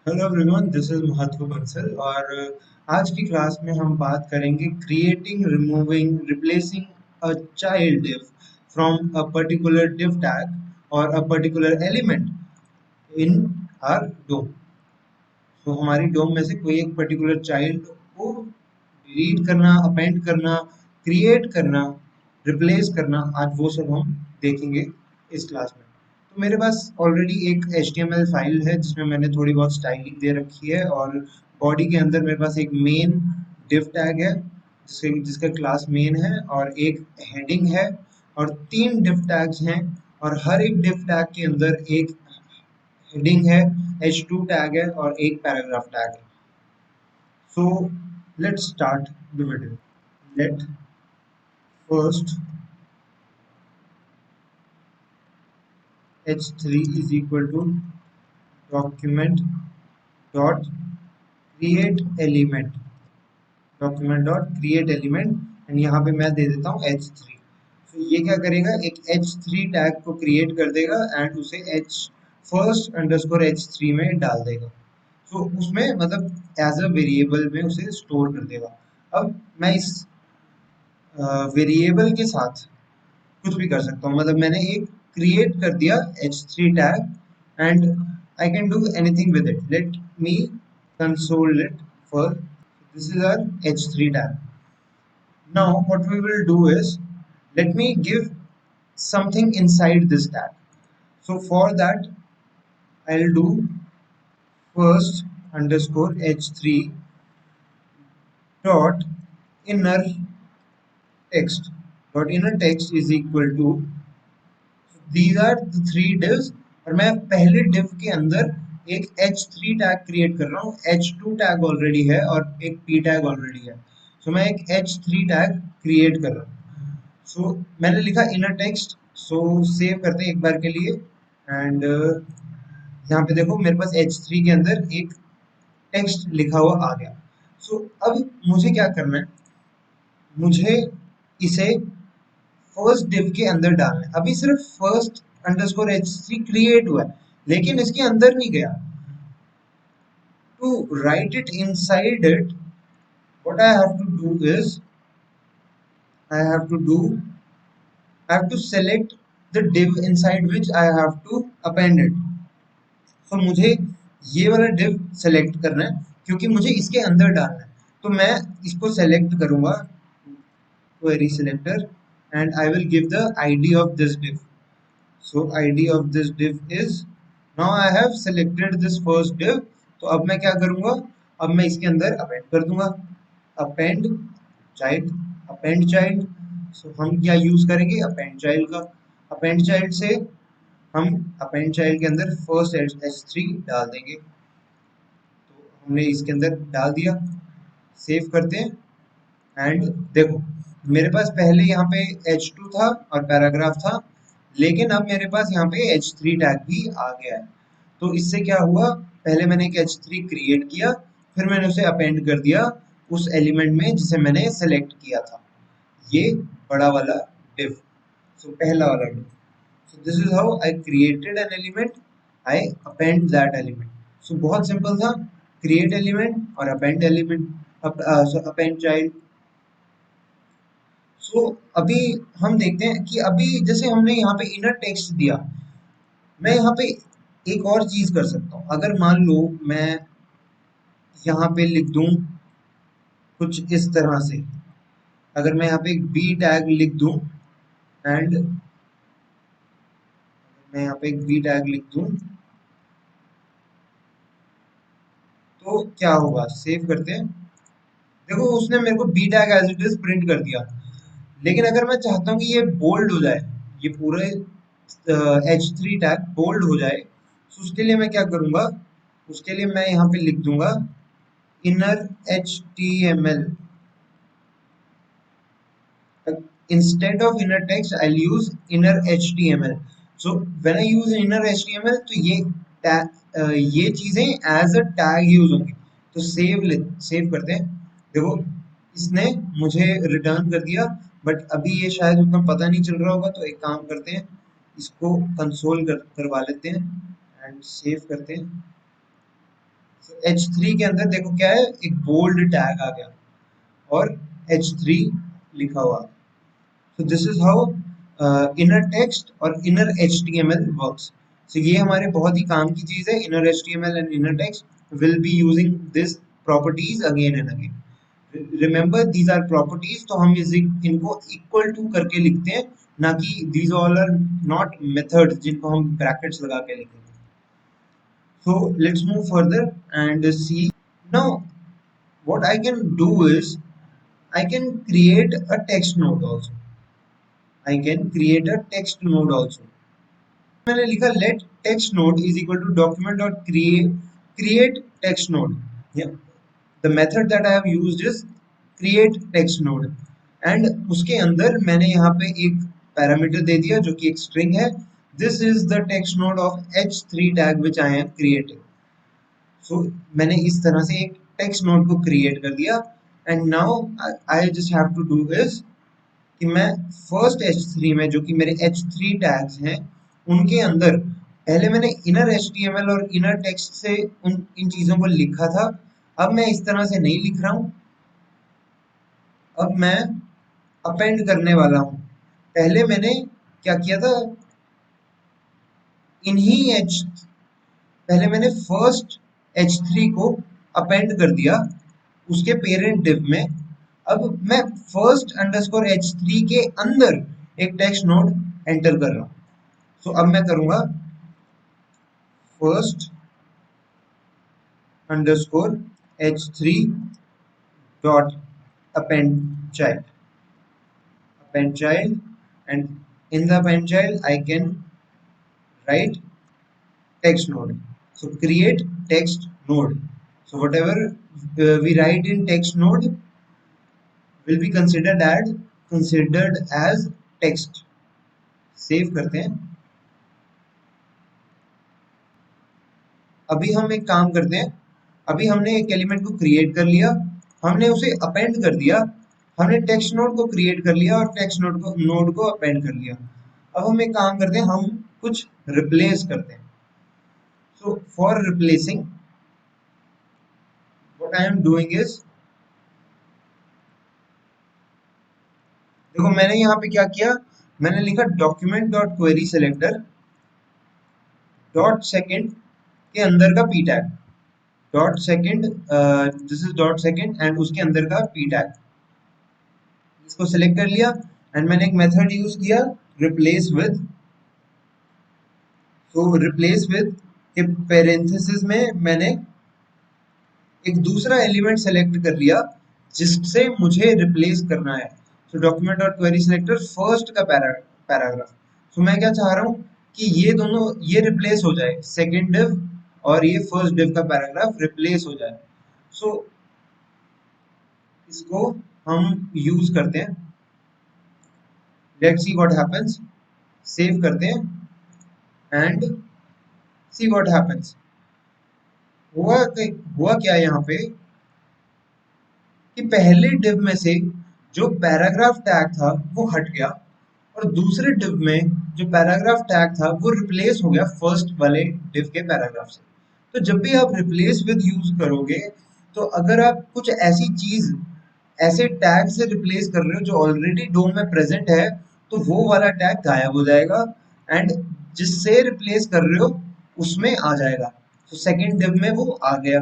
Hello everyone, this is महत्व बंसल और आज की क्लास में हम बात करेंगे creating, removing, replacing a child div from a particular div tag और a particular element in our DOM। तो हमारी डोम में से कोई एक पर्टिकुलर चाइल्ड को डिलीट करना, अपेंड करना, क्रिएट करना, रिप्लेस करना, आज वो सब हम देखेंगे इस क्लास में। तो मेरे पास ऑलरेडी एक HTML फाइल है जिसमें मैंने थोड़ी बहुत स्टाइलिंग दे रखी है और बॉडी के अंदर मेरे पास एक मेन div टैग है जिसका क्लास मेन है और एक हेडिंग है और 3 div टैग्स हैं और हर एक div टैग के अंदर एक हेडिंग है, H2 टैग है और एक पैराग्राफ टैग है। So let's start the video. Let first h3 is equal to document dot create element, document dot create element and यहाँ पे मैं दे देता हूँ h3। तो ये क्या करेगा, एक h3 टैग को क्रिएट कर देगा एंड उसे h फर्स्ट अंडरस्कोर h3 में डाल देगा। तो उसमें मतलब एज अ वेरिएबल में उसे स्टोर कर देगा। अब मैं इस वेरिएबल के साथ कुछ भी कर सकता हूँ, मतलब मैंने एक क्रिएट कर दिया h3 tag and I can do anything with it. Let me console it for this is our h3 tag. Now what we will do is let me give something inside this tag. So for that I'll do first underscore h3 dot inner text. Dot inner text is equal to these are the three divs और मैं पहले div के अंदर एक h3 tag create कर रहा हूँ। h2 tag already है और एक p टैग ऑलरेडी है। सो मैं एक h3 टैग क्रिएट कर रहा हूँ। सो मैंने लिखा इनर टेक्स्ट। सो सेव करते हैं एक बार के लिए एंड यहाँ पे देखो मेरे पास h3 के अंदर एक टेक्स्ट लिखा हुआ आ गया। सो अब मुझे क्या करना है, मुझे इसे फर्स्ट div के अंदर डालना है। अभी सिर्फ फर्स्ट अंडरस्कोर h3 क्रिएट हुआ है लेकिन इसके अंदर नहीं गया। To write it inside it, what I have to do is I have to do I have to select the div inside which I have to append it. So मुझे ये वाला div select करना है क्योंकि मुझे इसके अंदर डालना है। तो मैं इसको select करूंगा, query selector, and I will give the ID of this div. So ID of this div is, now I have selected this first div। तो अब मैं क्या करूंगा, अब मैं इसके अंदर append कर दूंगा, append child, append child। so हम क्या यूज करेंगे, append child का। append child से हम append child के अंदर फर्स्ट h3 डाल देंगे। तो हमने इसके अंदर डाल दिया, सेव करते हैं एंड देखो मेरे पास पहले यहाँ पे h2 था और पैराग्राफ था लेकिन अब मेरे पास यहाँ पे h3 टैग भी आ गया है। तो इससे क्या हुआ, पहले मैंने एक h3 क्रिएट किया फिर मैंने उसे अपेंड कर दिया उस एलिमेंट में जिसे मैंने सेलेक्ट किया था, ये बड़ा वाला div। सो पहला वाला div। So this is how I created an element, I append that element. So बहुत सिंपल था, क्रिएट एलिमेंट और append element, append child. So अभी हम देखते हैं कि अभी जैसे हमने यहाँ पे इनर टेक्स्ट दिया, मैं यहाँ पे एक और चीज कर सकता हूँ। अगर मान लो मैं यहाँ पे लिख दूं कुछ इस तरह से, अगर मैं यहाँ पे एक बी टैग लिख दूं एंड मैं यहाँ पे एक बी टैग लिख दूं तो क्या होगा, सेव करते हैं। देखो उसने मेरे को B tag as it is print कर दिया लेकिन अगर मैं चाहता हूँ कि ये बोल्ड हो जाए, ये पूरे h3 टैग बोल्ड हो जाए, तो उसके लिए मैं क्या करूंगा, उसके लिए मैं यहाँ पे लिख दूंगा inner html। instead of inner text I'll use inner html। so when I use inner html तो ये चीजें एज अ टैग यूज होंगी। तो सेव करते हैं। देखो इसने मुझे रिटर्न कर दिया बट अभी ये शायद उतना पता नहीं चल रहा होगा, तो एक काम करते हैं, इसको करवा लेते हैं एंड सेव करते हैं। H3 के अंदर देखो क्या है, एक बोल्ड टैग आ गया और H3 लिखा हुआ। So this is how inner text और inner HTML works. So ये हमारे बहुत ही काम की चीज है। Inner HTML and inner text will be using this properties again and again. Remember these are properties, तो हम इनको equal to करके लिखते हैं, ना कि these all are not methods जिनको हम brackets लगा के लिखेंगे। So let's move further and see now what I can do is I can create a text node also. I can create a text node also. मैंने लिखा let text node is equal to document dot create text node. Yeah. The method that I have used is create text node and उसके अंदर मैंने यहाँ पे एक parameter दे दिया जो कि एक string है. This is the text node of h3 tag which I am creating. So मैंने इस तरह से एक text node को create कर दिया and now I just have to do is कि मैं फर्स्ट H3 में जो कि मेरे H3 टैग्स हैं उनके अंदर पहले मैंने इनर HTML और इनर टेक्स्ट से इन चीजों को लिखा था। अब मैं इस तरह से नहीं लिख रहा हूं, अब मैं अपेंड करने वाला हूं। पहले मैंने क्या किया था, इन्हीं H पहले मैंने फर्स्ट H3 को अपेंड कर दिया उसके पेरेंट डिव में। अब मैं फर्स्ट अंडरस्कोर H3 के अंदर एक टेक्स्ट नोड एंटर कर रहा हूं। तो अब मैं करूंगा first underscore H3 dot append child and in the append child I can write text node. So create text node. So whatever we write in text node will be considered as text. Save करते हैं। अभी हम एक काम करते हैं, अभी हमने एक एलिमेंट को क्रिएट कर लिया, हमने उसे अपेंड कर दिया, हमने टेक्स्ट नोड को क्रिएट कर लिया और टेक्स्ट नोड को अपेंड कर लिया। अब हम एक काम करते हैं, हम कुछ रिप्लेस करते हैं। So for replacing what I am doing is, देखो मैंने यहाँ पे क्या किया, मैंने लिखा document dot query selector dot second के अंदर का P tag dot second, this is dot second and उसके अंदर का पी टैग, इसको सिलेक्ट कर लिया एंड मैंने एक मेथड यूज किया रिप्लेस विद। तो रिप्लेस विद के पेरेंथेसिस में मैंने एक दूसरा एलिमेंट सेलेक्ट कर लिया जिससे मुझे रिप्लेस करना है। तो document dot query selector first का पैराग्राफ। तो मैं क्या चाह रहा हूँ कि ये दोनों ये रिप्लेस हो जाए, सेकेंड डिव और ये फर्स्ट डिव का पैराग्राफ रिप्लेस हो जाए। सो इसको हम यूज करते हैं, let's see what happens. Save करते हैं एंड सी व्हाट हैपेंस। हुआ क्या यहाँ पे कि पहले डिव में से जो पैराग्राफ टैग था वो हट गया और दूसरे डिव में जो पैराग्राफ टैग था वो रिप्लेस हो गया फर्स्ट वाले डिव के पैराग्राफ से। तो जब भी आप रिप्लेस विद यूज करोगे, तो अगर आप कुछ ऐसी चीज ऐसे टैग से रिप्लेस कर रहे हो जो ऑलरेडी डोम में प्रेजेंट है, तो वो वाला टैग गायब हो जाएगा एंड जिससे रिप्लेस कर रहे हो उसमें आ जाएगा। तो सेकेंड डिव में वो आ गया।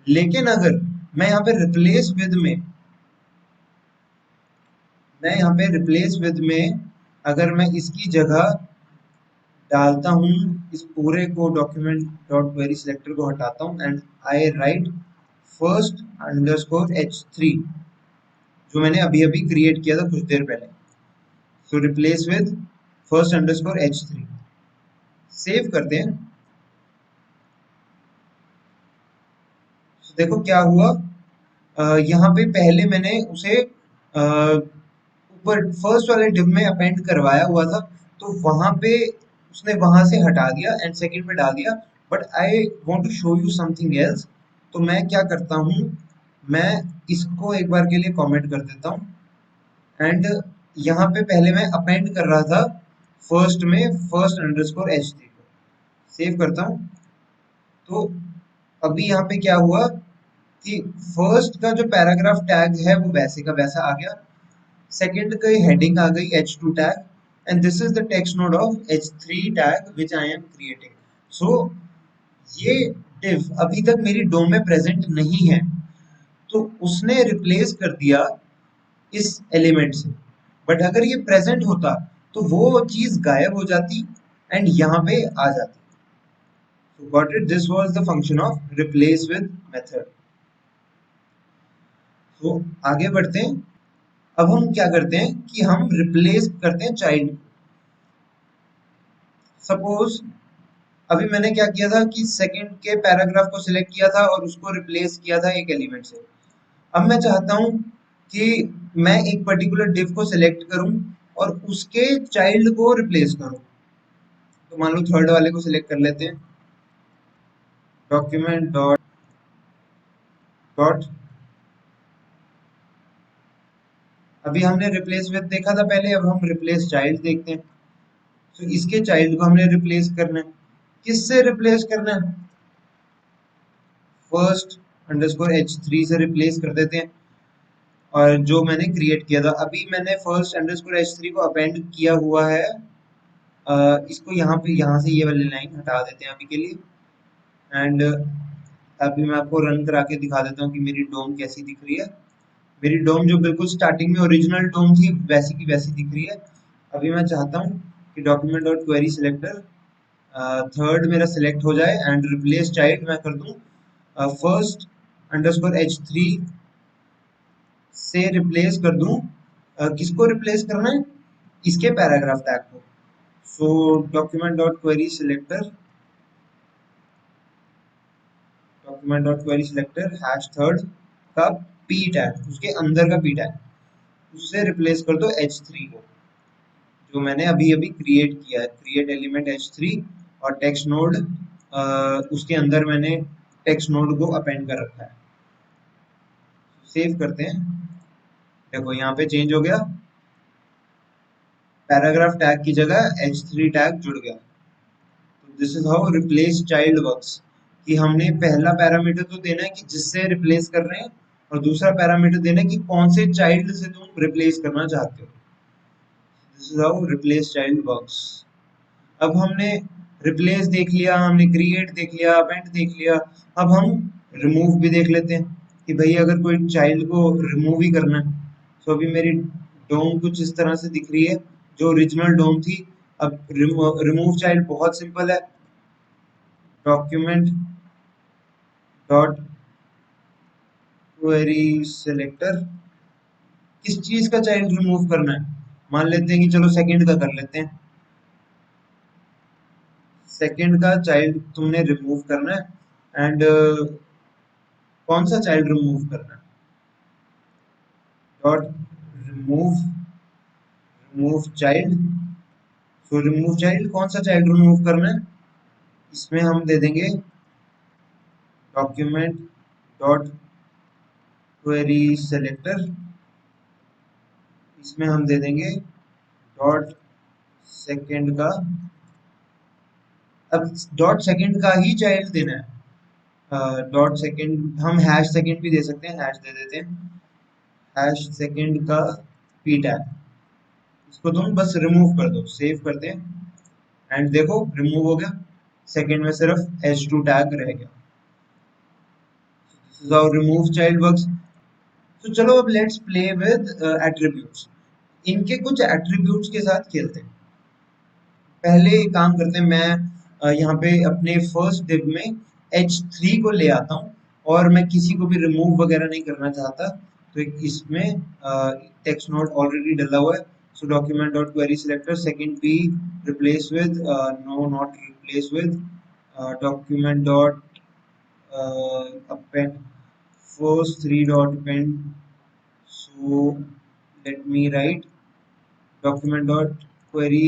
लेकिन अगर मैं यहाँ पे रिप्लेस विद में अगर मैं इसकी जगह डालता हूँ, इस पूरे को डॉक्यूमेंट डॉट क्वेरी सिलेक्टर को हटाता हूँ and I right first underscore H3 जो मैंने अभी अभी क्रिएट किया था कुछ देर पहले। सो replace with first underscore H3, save करते हैं। तो देखो क्या हुआ, यहाँ पे पहले मैंने उसे ऊपर फर्स्ट वाले डिव में अपेंड करवाया हुआ था, तो वहां पे उसने वहां से हटा दिया एंड सेकंड पे डाल दिया। But I want to show you something else, तो मैं क्या करता हूँ, मैं इसको एक बार के लिए कमेंट कर देता हूँ एंड यहाँ पे पहले मैं अपेंड कर रहा था फर्स्ट में फर्स्ट अंडरस्कोर H3 को, सेव करता हूँ। तो अभी यहाँ पे क्या हुआ कि फर्स्ट का जो पैराग्राफ टैग है वो वैसे का वैसा आ गया, सेकंड का हेडिंग आ गई h2 tag, and this is the text node of h3 tag which I am creating. So ये div अभी तक मेरी डोम में प्रेजेंट नहीं है, तो उसने रिप्लेस कर दिया इस एलिमेंट से। बट अगर ये प्रेजेंट होता तो वो चीज गायब हो जाती एंड यहाँ पे आ जाती। So got it? This was the function of replace with method. तो आगे बढ़ते हैं। अब हम क्या करते हैं कि हम रिप्लेस करते हैं चाइल्ड। सपोज अभी मैंने क्या किया था कि सेकंड के पैराग्राफ को सिलेक्ट किया था और उसको रिप्लेस किया था एक एलिमेंट से। अब मैं चाहता हूं कि मैं एक पर्टिकुलर डिव को सिलेक्ट करूं और उसके चाइल्ड को रिप्लेस करूं। तो मान लो थर्ड वाले को सिलेक्ट कर लेते हैं, डॉक्यूमेंट डॉट डॉट अभी हमने रिप्लेस विद देखा था पहले, अब हम रिप्लेस चाइल्ड देखते हैं। तो इसके चाइल्ड को हमने रिप्लेस करना है। किससे रिप्लेस करना है? फर्स्ट अंडरस्कोर h3 से रिप्लेस कर देते हैं। और जो मैंने क्रिएट किया था, अभी मैंने फर्स्ट अंडरस्कोर h3 को अपेंड किया हुआ है। इसको यहाँ पे, यहाँ से ये वाली लाइन हटा देते हैं अभी के लिए। एंड अभी मैं आपको रन करा के दिखा देता हूँ कि मेरी डोम कैसी दिख रही है। मेरी डोम जो बिल्कुल स्टार्टिंग में ओरिजिनल डोम थी वैसी की वैसी दिख रही है। अभी मैं चाहता हूँ कि document dot query selector third मेरा सिलेक्ट हो जाए एंड रिप्लेस चाइल्ड मैं कर दूं फर्स्ट अंडरस्कोर h3 से रिप्लेस कर दूं। किसको रिप्लेस करना है? इसके पैराग्राफ टैग को। So document dot query selector hash third का p टैग, उसके अंदर का p टैग, उससे रिप्लेस कर दो h3 को, जो मैंने अभी अभी क्रिएट किया है। क्रिएट एलिमेंट h3 और टेक्स्ट नोड, उसके अंदर मैंने टेक्स्ट नोड को अपेंड कर रखा है। सेव करते हैं। देखो यहाँ पे चेंज हो गया, पैराग्राफ टैग की जगह h3 टैग जुड़ गया। तो this is how replace child works, कि हमने पहला पैरामीटर तो देना है कि जिससे रिप्लेस कर रहे हैं, और दूसरा पैरामीटर देना है कि कौन से चाइल्ड से तुम रिप्लेस करना चाहते हो। This is how replace child works. अब हमने रिप्लेस देख लिया, हमने क्रिएट देख लिया, अपेंड देख लिया। अब हम रिमूव भी देख लेते हैं कि भाई अगर कोई चाइल्ड को रिमूव ही करना है। तो अभी मेरी डोम कुछ इस तरह से दिख रही है, जो ओरिजिनल डोम थी। अब रिमूव चाइल्ड बहुत सिंपल है, डॉक्यूमेंट डॉट क्वेरी सिलेक्टर किस चीज का चाइल्ड रिमूव करना है। मान लेते हैं कि चलो सेकंड का कर लेते हैं। सेकंड का चाइल्ड तुमने रिमूव करना है एंड कौन सा चाइल्ड रिमूव करना है? Dot remove remove child. So remove child, कौन सा चाइल्ड रिमूव करना है? इसमें हम दे देंगे डॉक्यूमेंट डॉट क्वेरी सिलेक्टर, इसमें हम दे देंगे डॉट सेकंड का। अब डॉट सेकंड का ही चाइल्ड देना है। डॉट सेकंड हम हैश सेकंड भी दे सकते हैं, हैश दे देते हैं, हैश सेकंड का पी टैग। इसको तुम बस रिमूव कर दो, सेव करते हैं एंड देखो रिमूव हो गया। सेकंड में सिर्फ h2 टैग रह गया। This is how remove child works. तो चलो अब लेट्स प्ले विद एट्रीब्यूट्स। इनके कुछ एट्रीब्यूट्स के साथ खेलते हैं। पहले एक काम करते हैं, मैं यहाँ पे अपने फर्स्ट डिव में h3 को ले आता हूँ और मैं किसी को भी रिमूव वगैरह नहीं करना चाहता। तो इसमें टेक्स्ट नोड ऑलरेडी डला हुआ है। So document dot query selector second P replace with no not replace with document dot append first 3 dot append. So let me write document dot query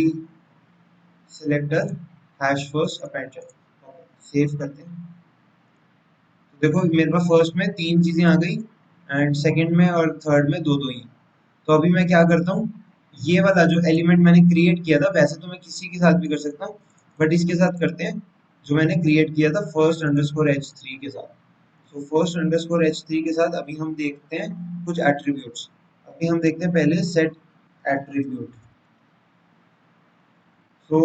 selector hash first append. Save करते हैं। तो देखो मेरे पास first में 3 चीजें आ गई and second में और थर्ड में दो दो ही। तो अभी मैं क्या करता हूँ, ये वाला जो एलिमेंट मैंने क्रिएट किया था, वैसे तो मैं किसी के साथ भी कर सकता हूँ, बट इसके साथ करते हैं। जो मैंने क्रिएट किया था फर्स्ट अंडरस्कोर h3 के साथ। तो फर्स्ट अंडरस्कोर h3 के साथ अभी हम देखते हैं कुछ एट्रीब्यूट्स। अभी हम देखते हैं पहले सेट एट्रीब्यूट। तो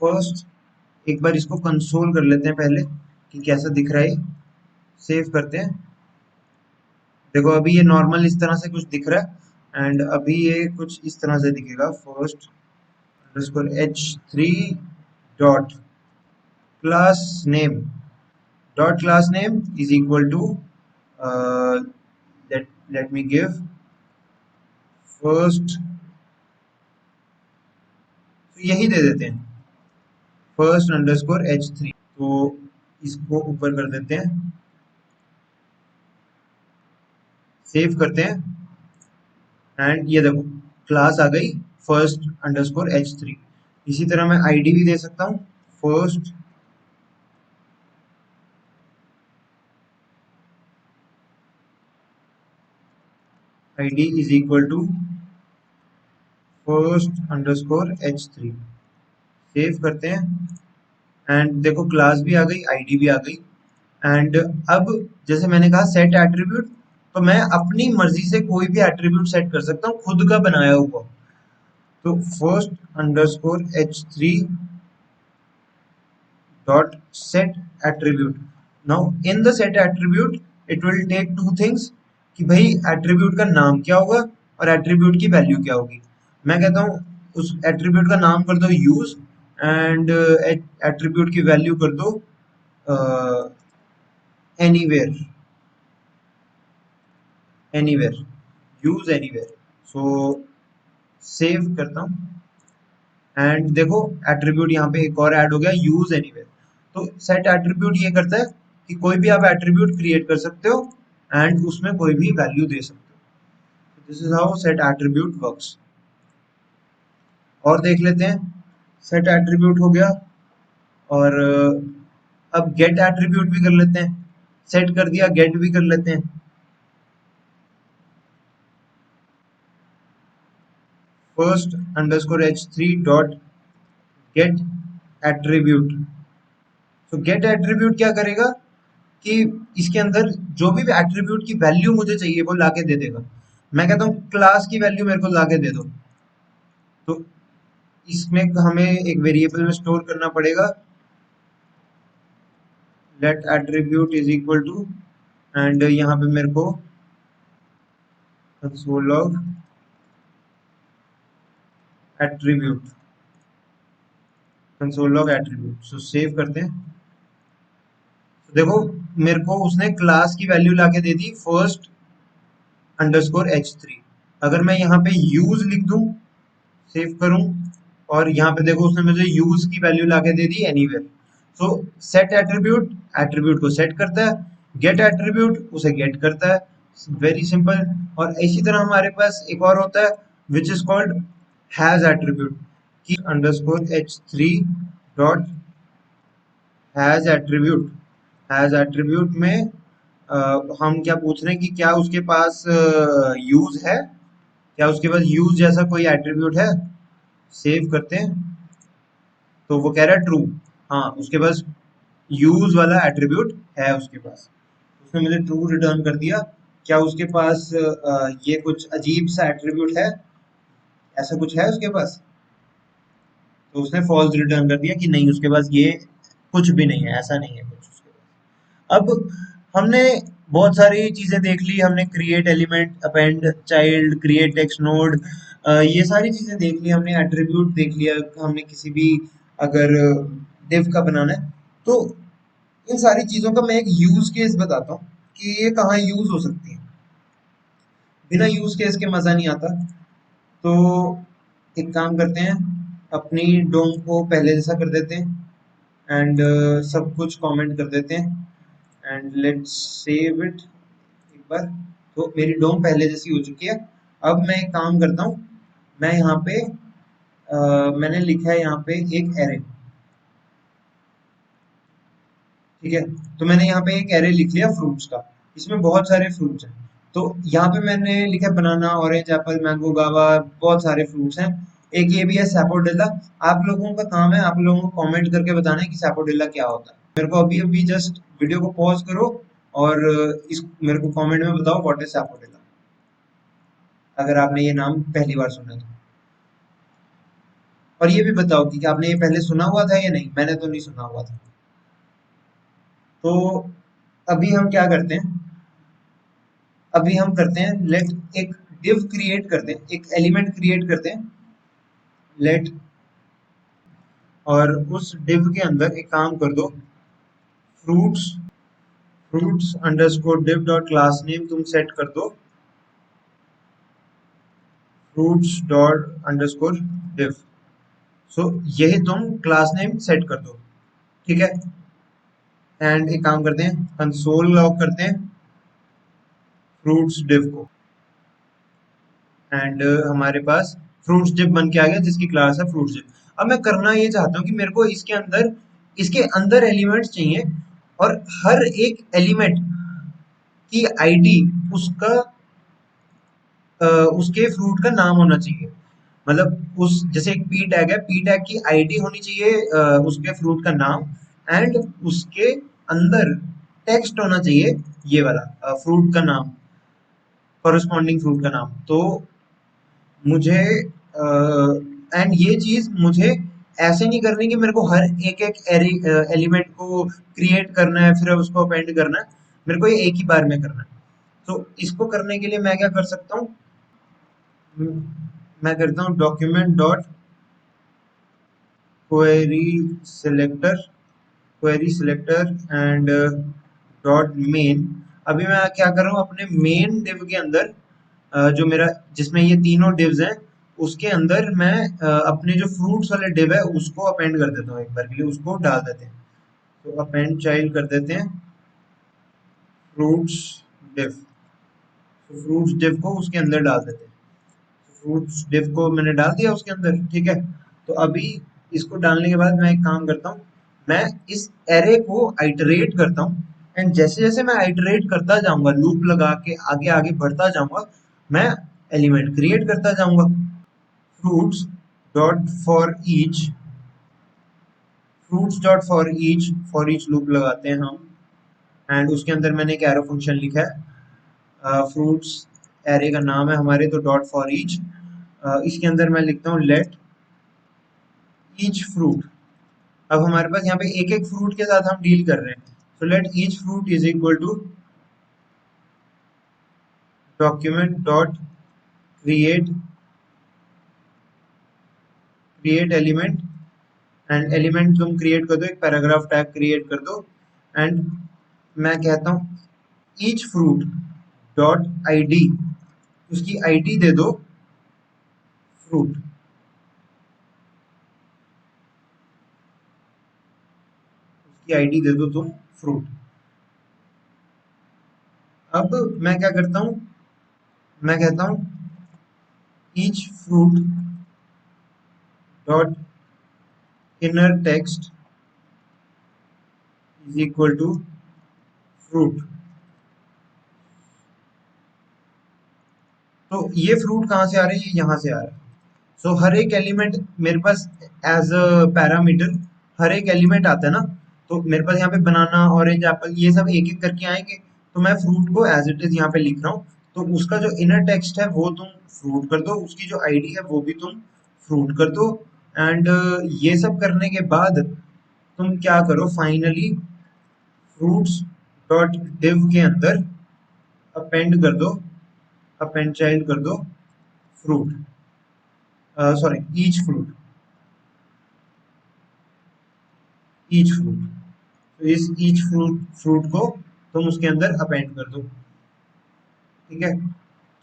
फर्स्ट एक बार इसको कंसोल कर लेते हैं पहले कि कैसा दिख रहा है। सेव करते हैं। देखो अभी ये नॉर्मल इस तरह से कुछ दिख रहा है एंड अभी ये कुछ इस तरह से दिखेगा। First underscore h3 dot class name dot class name is equal to let me give first। तो यही दे देते हैं फर्स्ट अंडरस्कोर h3। तो इसको ऊपर कर देते हैं, सेव करते हैं एंड ये देखो क्लास आ गई फर्स्ट अंडरस्कोर h3। इसी तरह मैं आईडी भी दे सकता हूँ first ID is equal to first underscore h3। Save करते हैं एंड देखो क्लास भी आ गई, आईडी भी आ गई। एंड अब जैसे मैंने कहा सेट एट्रीब्यूट, तो मैं अपनी मर्जी से कोई भी एट्रीब्यूट सेट कर सकता हूँ खुद का बनाया हुआ। तो first underscore h3 dot set attribute। now in the set attribute it will take two things कि भाई एट्रीब्यूट का नाम क्या होगा और एट्रीब्यूट की वैल्यू क्या होगी। मैं कहता हूँ उस एट्रीब्यूट का नाम कर दो यूज एंड एट्रीब्यूट की वैल्यू कर दो एनीवेयर एनीवेयर यूज एनीवेयर। सो सेव करता हूँ एंड देखो एट्रीब्यूट यहाँ पे एक और ऐड हो गया यूज एनीवेयर। तो सेट एट्रीब्यूट ये करता है कि कोई भी आप एट्रीब्यूट क्रिएट कर सकते हो एंड उसमें कोई भी वैल्यू दे सकते हो। This is how set attribute works. और देख लेते हैं। सेट एट्रीब्यूट हो गया और अब गेट एट्रीब्यूट भी कर लेते हैं। सेट कर दिया, गेट भी कर लेते हैं। First underscore h3 dot gate attribute. तो गेट एट्रीब्यूट क्या करेगा कि इसके अंदर जो भी एट्रीब्यूट की वैल्यू मुझे चाहिए वो लाके दे देगा। मैं कहता हूँ क्लास की वैल्यू मेरे को लाके दे दो, तो इसमें हमें एक वेरिएबल में स्टोर करना पड़ेगा let attribute is equal to and यहाँ पे मेरे को console log attribute console log attribute. So save करते हैं। तो देखो मेरे को उसने क्लास की वैल्यू लाके दे दी फर्स्ट अंडरस्कोर h3। अगर मैं यहाँ पे यूज लिख दूं, सेव करूं और यहाँ पे देखो उसने मुझे यूज की वैल्यू लाके दे दी anywhere. So set attribute attribute को सेट करता है, गेट एट्रीब्यूट उसे गेट करता है। Very simple. और इसी तरह हमारे पास एक और होता है which is called has attribute की underscore h3 dot has attribute. Has attribute में हम क्या पूछ रहे हैं कि क्या उसके पास यूज है, क्या उसके पास यूज जैसा कोई एट्रीब्यूट है। सेव करते हैं तो वो कह रहा है ट्रू। हाँ उसके पास यूज वाला एट्रीब्यूट है उसके पास। उसने मुझे ट्रू रिटर्न कर दिया। क्या उसके पास ये कुछ अजीब सा एट्रीब्यूट है, ऐसा कुछ है उसके पास? तो उसने फॉल्स रिटर्न कर दिया कि नहीं उसके पास ये कुछ भी नहीं है, ऐसा नहीं है कुछ उसके पास। अब हमने बहुत सारी चीजें देख ली। हमने create element, append, child, create text node, ये सारी चीजें देख ली। हमने एट्रीब्यूट देख लिया। हमने किसी भी अगर डिव का बनाना है तो इन सारी चीजों का मैं एक यूज केस बताता हूँ कि ये कहाँ यूज हो सकती है। बिना यूज केस के मजा नहीं आता। तो एक काम करते हैं, अपनी डोम को पहले जैसा कर देते हैं एंड सब कुछ कमेंट कर देते हैं एंड लेट्स सेव इट एक बार। तो मेरी डोम पहले जैसी हो चुकी है। अब मैं एक काम करता हूँ, मैं यहाँ पे मैंने लिखा है यहाँ पे एक एरे। ठीक है, तो मैंने यहाँ पे एक एरे लिख लिया फ्रूट्स का। इसमें बहुत सारे फ्रूट्स हैं। तो यहाँ पे मैंने लिखा है बनाना, ऑरेंज, एप्पल, मैंगो, गावा, बहुत सारे फ्रूट्स हैं। एक ये भी है सैपोडिला। आप लोगों का काम है, आप लोगों को कमेंट करके बताना है कि सैपोडिला क्या होता है। मेरे को अभी अभी जस्ट वीडियो को पॉज करो और इस मेरे को कमेंट में बताओ व्हाट इज सैपोडिला, अगर आपने ये नाम पहली बार सुना तो। और ये भी बताओ कि आपने ये पहले सुना हुआ था या नहीं। मैंने तो नहीं सुना हुआ था। तो अभी हम क्या करते हैं, अभी हम करते हैं लेट एक div क्रिएट करते हैं, एक एलिमेंट क्रिएट करते हैं लेट। और उस div के अंदर एक काम कर दो, fruits fruits underscore div dot class name तुम सेट कर दो, फ्रूट्स डॉट अंडरस्कोर div। सो यही तुम क्लास नेम सेट कर दो, ठीक है। एंड एक काम करते हैं, कंसोल लॉग करते हैं फ्रूट्स div को। एंड हमारे पास फ्रूट्स डिप बन के आ गया जिसकी क्लास है फ्रूट्स डिप। अब मैं करना ये चाहता हूँ कि मेरे को इसके अंदर एलिमेंट्स चाहिए, और हर एक एलिमेंट की आईडी उसका उसके फ्रूट का नाम होना चाहिए। मतलब उस जैसे एक पी टैग है, पी टैग की आईडी होनी चाहिए उसके फ्रूट का नाम, एंड उसके अंदर टेक्स्ट होना चाहिए ये वाला फ्रूट का नाम, कॉरेस्पॉन्डिंग फ्रूट का नाम। तो मुझे एंड ये चीज मुझे ऐसे नहीं करनी कि मेरे को हर एक एक एलिमेंट को क्रिएट करना है फिर उसको अपेंड करना है। मेरे को ये एक ही बार में करना है। तो इसको करने के लिए मैं क्या कर सकता हूँ, मैं करता हूँ document dot query selector, query selector and dot main. अभी मैं क्या कर रहा हूँ, अपने मेन डिव के अंदर जो मेरा जिसमें ये तीनों डिव्स हैं उसके अंदर मैं अपने जो फ्रूट्स वाले डिव है उसको अपेंड कर देता हूँ, एक बार के लिए उसको डाल देते हैं। तो अपेंड चाइल्ड कर देते हैं फ्रूट्स डिव। तो फ्रूट्स डिव को उसके अंदर डाल देते हैं। फ्रूट्स डिव को मैंने डाल दिया उसके अंदर, ठीक है। तो अभी इसको डालने के बाद मैं एक काम करता हूँ, मैं इस एरे को आइटरेट करता हूँ। एंड जैसे जैसे मैं आइटरेट करता जाऊंगा, लूप लगा के आगे आगे बढ़ता जाऊंगा, मैं एलिमेंट क्रिएट करता जाऊंगा। Fruits dot for each loop लगाते हैं हम। एंड उसके अंदर मैंने एक एरो फंक्शन लिखा है, फ्रूट्स एरे का नाम है हमारे, तो डॉट फॉर ईच। इसके अंदर मैं लिखता हूँ लेट ईच फ्रूट। अब हमारे पास यहाँ पे एक एक फ्रूट के साथ हम डील कर रहे हैं, तो let each fruit is equal to document dot create create element. And element तुम क्रिएट कर दो, एक पैराग्राफ टैग क्रिएट कर दो। एंड मैं कहता हूँ ईच फ्रूट डॉट आईडी, उसकी आईडी दे दो फ्रूट, उसकी आईडी दे दो तुम फ्रूट। अब मैं क्या करता हूँ, मैं कहता हूँ each fruit dot inner text is equal to fruit. तो ये फ्रूट कहाँ से आ रहा है, ये यहाँ से आ रहा है। सो हर एक एलिमेंट मेरे पास एज अ पैरामीटर, हर एक एलिमेंट आता है ना। तो मेरे पास यहाँ पे बनाना, ऑरेंज, एप्पल, ये सब एक एक करके आएंगे। तो मैं फ्रूट को एज इट इज यहाँ पे लिख रहा हूँ। तो उसका जो इनर टेक्स्ट है वो तुम फ्रूट कर दो, उसकी जो आईडी है वो भी तुम फ्रूट कर दो। एंड ये सब करने के बाद तुम क्या करो, फाइनली फ्रूट्स डॉट डिव के अंदर अपेंड कर दो, अपेंड चाइल्ड कर दो fruit, sorry each fruit, each fruit. तो इस ईच फ्रूट फ्रूट को तुम उसके अंदर अपेंड कर दो, ठीक है।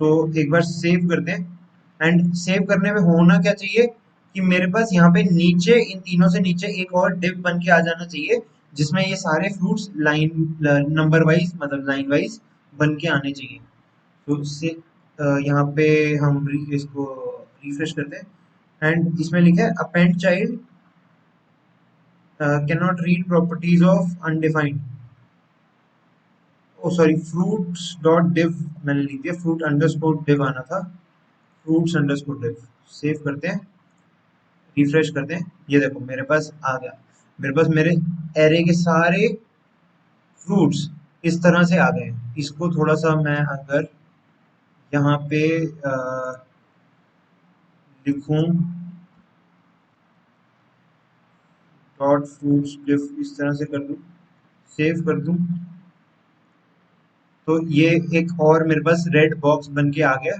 तो एक बार सेव करते हैं। एंड सेव करने में होना क्या चाहिए कि मेरे पास यहाँ पे नीचे, इन तीनों से नीचे एक और डिव बन के आ जाना चाहिए जिसमें ये सारे फ्रूट्स लाइन नंबर वाइज, मतलब लाइन वाइज बन के आने चाहिए। तो इससे यहाँ पे हम इसको रिफ्रेश करते हैं। एंड इसमें लिखा है append child can not read properties of undefined. Oh sorry, fruits dot div मैंने लिख दिया, फ्रूट अंडरस्कोर डिव आना था, फ्रूट्स अंडरस्कोर डिव। सेव करते हैं। रिफ्रेश करते हैं, ये देखो मेरे पास आ गया, मेरे पास मेरे एरे के सारे फ्रूट्स इस तरह से आ गए। इसको थोड़ा सा मैं अगर यहाँ पे लिखूं डॉट फ्रूट्स इस तरह से कर दूं, सेव कर दूं, तो ये एक और मेरे पास रेड बॉक्स बन के आ गया,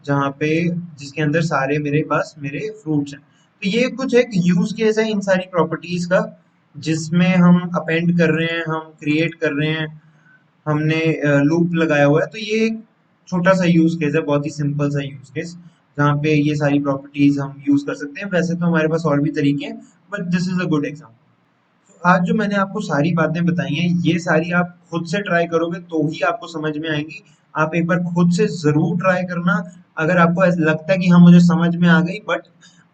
जहाँ पे जिसके अंदर सारे मेरे पास मेरे फ्रूट्स हैं। तो ये कुछ एक यूज केस है इन सारी प्रॉपर्टीज का, जिसमें हम अपेंड कर रहे हैं, हम क्रिएट कर रहे हैं, हमने लूप लगाया हुआ है। तो ये एक छोटा सा यूज केस है, बहुत ही सिंपल सा यूज केस, जहाँ पे ये सारी प्रॉपर्टीज हम यूज कर सकते हैं। वैसे तो हमारे पास और भी तरीके हैं, but this is a good example. आज जो मैंने आपको सारी बातें बताई हैं, ये सारी आप खुद से ट्राई करोगे तो ही आपको समझ में आएंगी। आप एक बार खुद से जरूर ट्राई करना। अगर आपको ऐसा लगता है कि हाँ मुझे समझ में आ गई, बट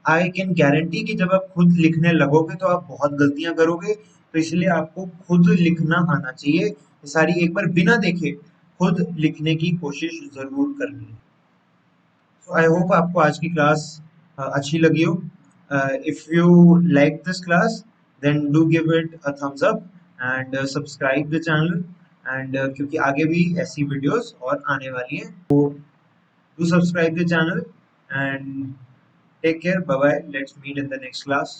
आई कैन गारंटी कि जब आप खुद लिखने लगोगे तो आप बहुत गलतियां करोगे। तो इसलिए आपको खुद लिखना आना चाहिए। ये सारी एक बार बिना देखे खुद लिखने की कोशिश जरूर करनी है। So I hope आपको आज की क्लास अच्छी लगी हो। If you like this class, then do give it a thumbs up and subscribe the channel, and क्योंकि आगे भी ऐसी वीडियोस और आने वाली हैं, तो do subscribe the channel and take care. Bye bye. Let's meet in the next class.